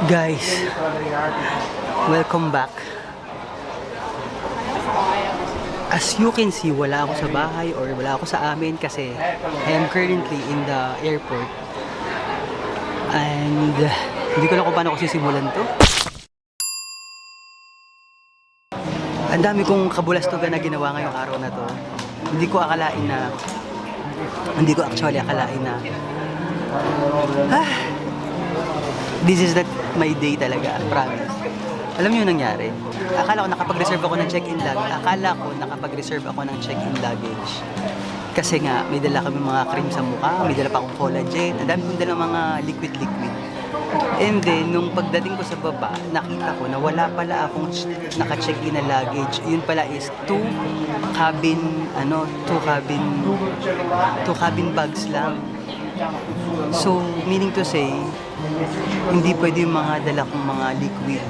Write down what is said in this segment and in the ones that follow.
Guys, welcome back. As you can see, wala ako sa bahay or wala ako sa amin kasi I am currently in the airport. And hindi ko alam kung paano ko sisimulan to. Ang dami kong kabulastugan na ginawa ngayong araw na to. Hindi ko actually akalain na this is not my day talaga, promise. Alam niyo yung nangyari? Akala ko nakapag-reserve ako ng check-in luggage. Kasi nga, may dala kami mga cream sa mukha, may dala pa akong collagen, ang dami kong dala mga liquid. And then, nung pagdating ko sa baba, nakita ko na wala pala akong naka-check-in na luggage. Yun pala is two cabin bags lang. So, meaning to say, hindi pwede yung mga dala kong mga liquid.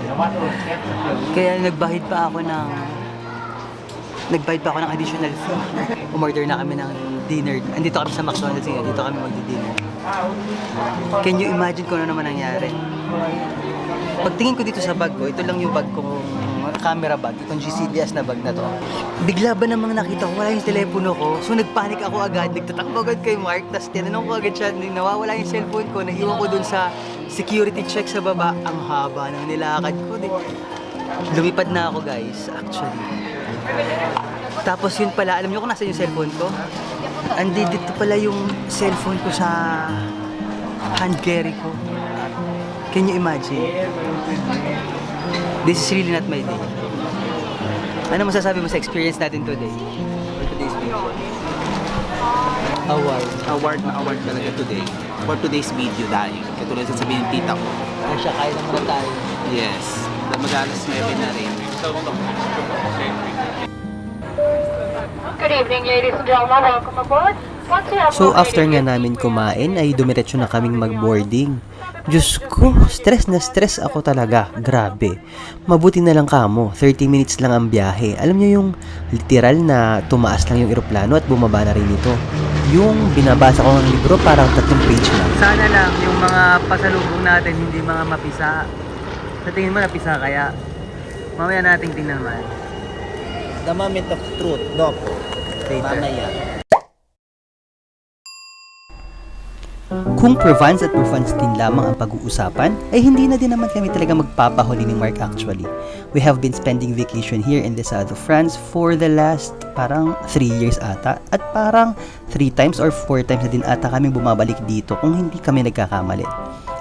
Kaya nagbayad pa ako ng additional fee. Umorder na kami ng dinner. Andito kami sa McDonald's ngayon. Dito kami magdi-dinner. Can you imagine kung ano naman nangyari? Pagtingin ko dito sa bag ko, ito lang yung bag kong camera bag, itong GCDS na bag na to. Bigla ba namang nakita ko, wala yung telepono ko. So nagpanik ako agad, nagtatakbo agad kay Mark, tapos tinanong ko agad siya, nawawala yung cellphone ko, naiwan ko dun sa security check sa baba. Ang haba ng nilakad ko. Lumipad na ako guys, actually. Tapos yun pala, alam niyo kung nasa yung cellphone ko? Dito pala yung cellphone ko sa hand carry ko. Can you imagine? This is really not my day. Ano masasabi mo sa experience natin today? For today's video? Award talaga today. For today's video dahil katulad sa sabihin ng tita ko. Ay siya, kaya lang muna tayo. Yes. Mag-alas 9 na rin. Good evening, ladies and gentlemen. Welcome aboard. So after nga namin kumain ay dumiretso na kaming mag-boarding. Diyos ko, stress na stress ako talaga. Grabe. Mabuti na lang kamo, 30 minutes lang ang biyahe. Alam niyo yung literal na tumaas lang yung eroplano at bumaba na rin ito. Yung binabasa ko ng libro parang 3 page lang. Sana lang yung mga pasalubong natin hindi mga mapisa. Sa tingin mo napisa kaya? Mamaya nating tingnan naman. The moment of truth, Doc. Mamaya. Kung Provence at Provence din lamang ang pag-uusapan, ay hindi na din naman kami talaga magpapahuli ni Mark actually. We have been spending vacation here in the south of France for the last parang 3 years ata. At parang 3 times or 4 times na din ata kami bumabalik dito kung hindi kami nagkakamali.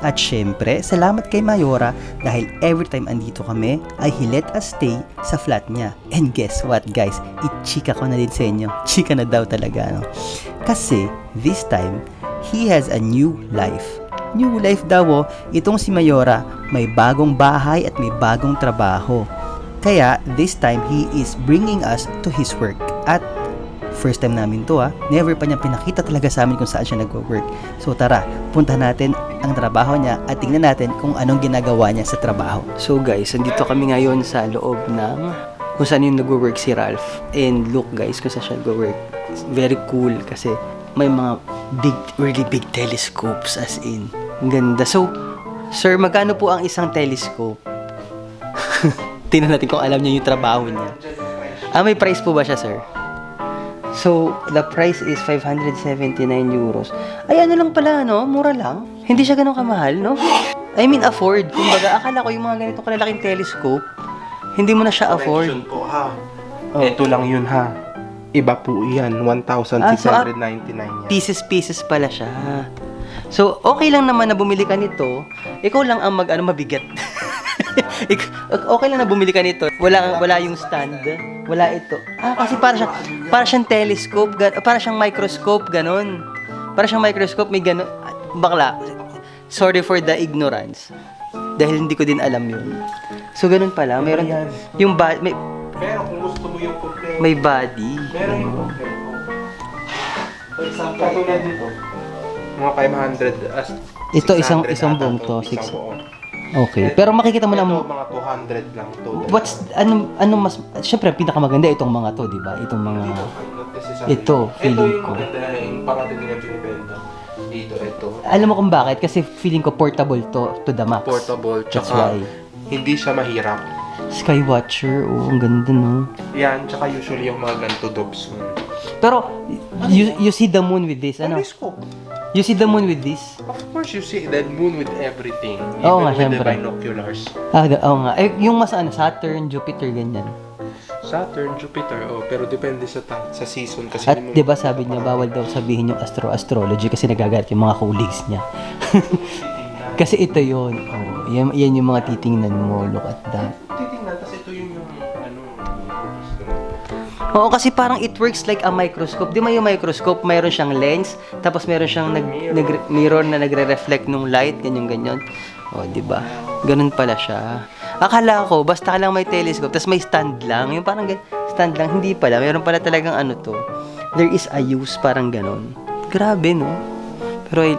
At syempre, salamat kay Mayora dahil every time andito kami ay he let us stay sa flat niya. And guess what guys, i-chika ko na din sa inyo. Chika na daw talaga, no? Kasi this time, he has a new life. New life daw itong si Mayora, may bagong bahay at may bagong trabaho. Kaya this time he is bringing us to his work. At first time namin to never pa niya pinakita talaga sa amin kung saan siya nagwo-work. So tara, punta natin ang trabaho niya at tingnan natin kung anong ginagawa niya sa trabaho. So guys, andito kami ngayon sa loob ng kung saan yung nagwo-work si Ralph. And look guys, kung saan siya nagwo-work. It's very cool kasi may mga really big telescopes as in. Ang ganda. So, sir, magkano po ang isang telescope? Tingnan natin kung alam niya yung trabaho niya. May price po ba siya, sir? So, the price is 579 euros. Ay, ano lang pala, no? Mura lang. Hindi siya ganun kamahal, no? I mean, afford. Kumbaga, akala ko yung mga ganito kalalaking telescope, hindi mo na siya afford. Correction po, ha? Ito lang yun, ha? Iba po yan, 1,699 yan. Pieces pala siya. So, okay lang naman na bumili ka nito. Ikaw lang ang mabigat. Okay lang na bumili ka nito. Wala yung stand. Wala ito. Kasi para siyang telescope, para siyang microscope, ganun. Para siyang microscope, may ganun. Bakla. Sorry for the ignorance. Dahil hindi ko din alam yun. So, ganun pala. Meron yung Pero kung gusto mo yung complete, may body. meron yung complete. For example, katulad dito, mga 500 as Ito, 600 isang ata buong to, isang 6. buo. Okay. Pero makikita mo Ito, na mga 200 lang to. ano mas syempre pinakamaganda itong mga to, 'di ba? Itong mga This is ito, ito feeling yung ko. maganda na yung parating nila binibenta. dito, ito. Alam mo kung bakit? Kasi feeling ko portable to the max. Portable, That's tsaka why. hindi siya mahirap. Skywatcher, ang ganda no. Yan, tsaka usually yung mga ganito dobs mo. Pero, you see the moon with this, ano? Telescope. You see the moon with this? Of course, you see the moon with everything. Oo Even nga, with syempre. the binoculars. Oo nga. Yung mas Saturn, Jupiter, ganyan. Saturn, Jupiter, pero depende sa season kasi. At 'di ba sabi niya bawal daw sabihin yung astrology kasi nagagalit yung mga colleagues niya. Kasi ito 'yon. Oh, yan yung mga titingnan mo. Look at that. Titingnan kasi ito yung Oo, kasi parang it works like a microscope. Di ba yung microscope, mayroon siyang lens, tapos mayroon siyang mirror na nagre-reflect ng light, ganyan. O, di ba? Ganun pala siya. Akala ko, basta ka lang may telescope, tapos may stand lang. Yung parang stand lang, hindi pala. Mayroon pala talagang ano to. There is a use, parang ganun. Grabe, no? Pero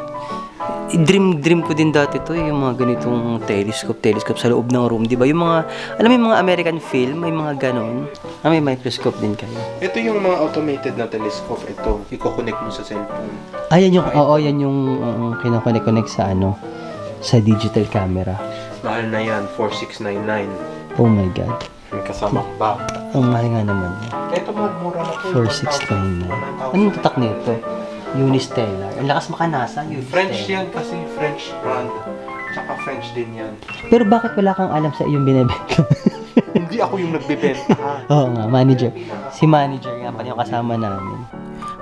dream ko din dati to, yung mga ganitong telescope sa loob ng room, di ba? Yung mga, alam mo yung mga American film, may mga ganon. May microscope din kayo. Ito yung mga automated na telescope. Ito, i-connect mo sa cellphone. Yan yung kinakonect sa sa digital camera. Mahal na yan, 4699. Oh my God. May kasamang bag. Ang mahal nga naman yun. Ito magmura na to. 4699. Anong tatak nito? Unistellar. Ang lakas makanasa, Unistellar. French yan kasi, French brand. Tsaka French din yan. Pero bakit wala kang alam sa iyong binibenta? Hindi ako yung nagbebenta. Oo nga, manager. Si manager nga pala yung kasama namin.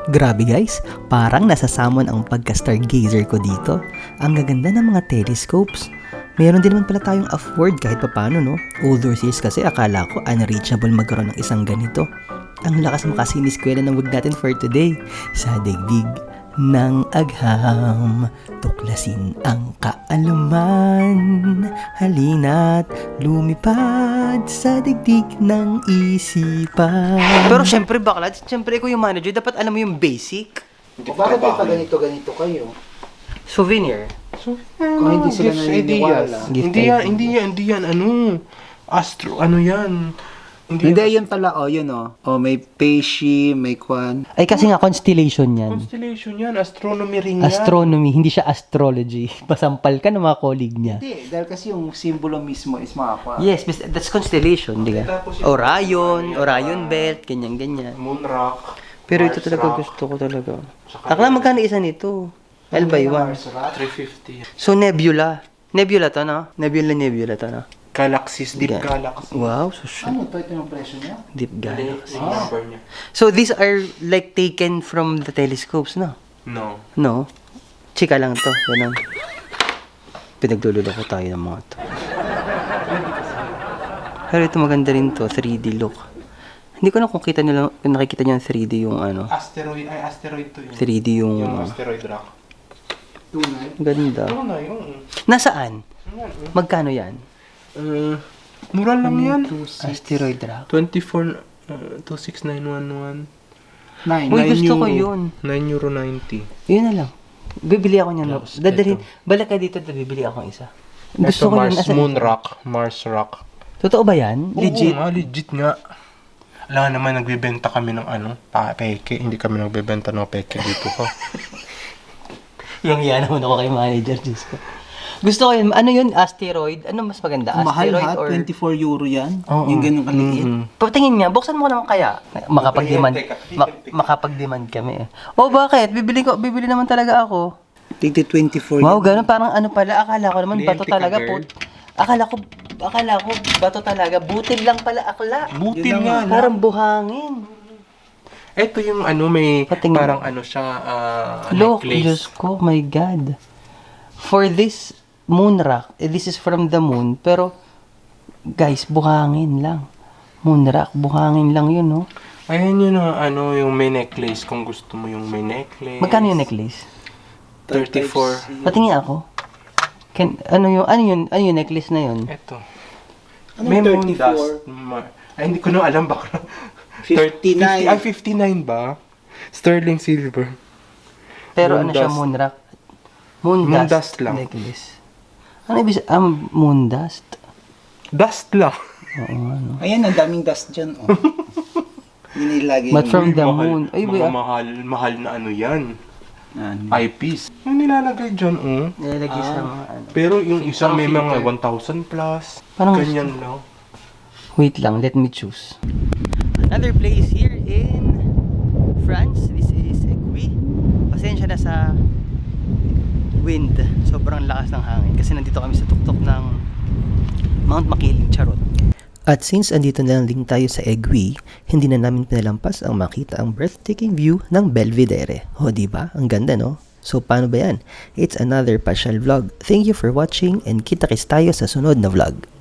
Grabe guys, parang nasasamon ang pagka-stargazer ko dito. Ang gaganda ng mga telescopes. Meron din naman pala tayong afford kahit papano, no? All those years kasi akala ko unreachable magkaroon ng isang ganito. Ang lakas makasiniskwela ng wag natin for today. Sa digdig ng agham, tuklasin ang kaalaman. Halina't lumipad sa digdig ng isipan. Pero syempre bakla, syempre ko yung manager, dapat alam mo yung basic. Bakit pa ganito kayo? Souvenir. Kung hindi sila naniniwala. Gift Hindi yan, astro, yan. Hindi, yun pala, yun may Peishi, may Kwan. Ay kasi nga constellation yan. Constellation yan, astronomy ring yan. Astronomy, hindi siya astrology. Pasampal ka ng mga colleague niya. Hindi, dahil kasi yung simbolo mismo is mga Kwan. Yes, that's constellation, di ka? Orion belt, ganyan. Moon rock. Pero ito Mars talaga rock. gusto ko talaga. Akala magkano isa nito? L by 1. 350. So nebula. Nebula to, no? Nebula to, no? Galaxies, deep galaxy. Wow, so shit. Ano ito yung presyo niya? Deep galaxy. Yung number niya. So these are like taken from the telescopes, no? No. No? Chika lang to, ganun. Pinaglululoko tayo ng mga to. Pero ito maganda rin to, 3D look. Hindi ko na kung nakikita niyo yung 3D yung Asteroid to yun. 3D yung asteroid rock. Tunay. ganda. Tunay, oo. Nasaan? Magkano yan? Mura lang yan. Asteroid rock. 26911. 9. Uy, gusto ko yun. €9.90. Yun na lang. Bibili ako niyan. Tapos, Dadalhin. ito. Balik ka dito, bibili ako ng isa. Ito Gusto ko yun. Mars, Asan? Moon rock. Mars rock. Totoo ba yan? Legit? Oo nga, legit nga. Wala naman, nagbebenta kami ng peke. Hindi kami nagbebenta ng peke dito ko. Yung yan naman ako kay manager, Diyos ko. Gusto ko yun. Ano yun? Asteroid? Ano mas maganda? Mahal Asteroid ha, or... 24 euro yan. Oo. Yung ganyung kaliit. Patingin niya, buksan mo naman kaya. Makapag-demand. Makapag-demand kami eh. Oh, bakit? Bibili naman talaga ako. Tigti 24 Wow, yan. ganun. Parang ano pala, akala ko naman bato Kliyente ka, talaga po. girl. Akala ko bato talaga. Butil lang pala akla. Butil nga lang. Parang buhangin. Ito yung may Patingin. parang siya, Look, necklace. Diyos ko, my God. For this moon rock, this is from the moon, pero, guys, buhangin lang. Moon rock, buhangin lang yun, no? Ayan yun yung may necklace, kung gusto mo yung may necklace. Magkano yung necklace? 34. Patingin ako. Ano yung necklace na yun? Ito. Ano May yung moon 34? dust. Hindi ko na alam baka. 59. 59 ba? Sterling silver. Pero Moon ano siya, dust. moon rock? Moon Moon dust, dust lang. necklace. Ano ibig moon dust? Dust lang. Oo, ano. Ayan, ang daming dust dyan. Yun nilagay. But from the Mahal- moon. Ay, mga mahal na yan. eyepiece. Yung nilalagay dyan, Nilalagay sa mga ano. Pero yung isa may mga 1,000 plus. Parang Ganyan lang. Wait lang, let me choose. Another place here in France. This is Egui. Pasensya na sa wind. Sobrang lakas ng hangin. Kasi nandito kami sa tuktok ng Mount Makiling, charot. At since andito na lang din tayo sa Egui, hindi na namin pinalampas ang makita ang breathtaking view ng Belvedere. O diba? Ang ganda, no? So paano ba yan? It's another pasyal vlog. Thank you for watching and kita-kits tayo sa sunod na vlog.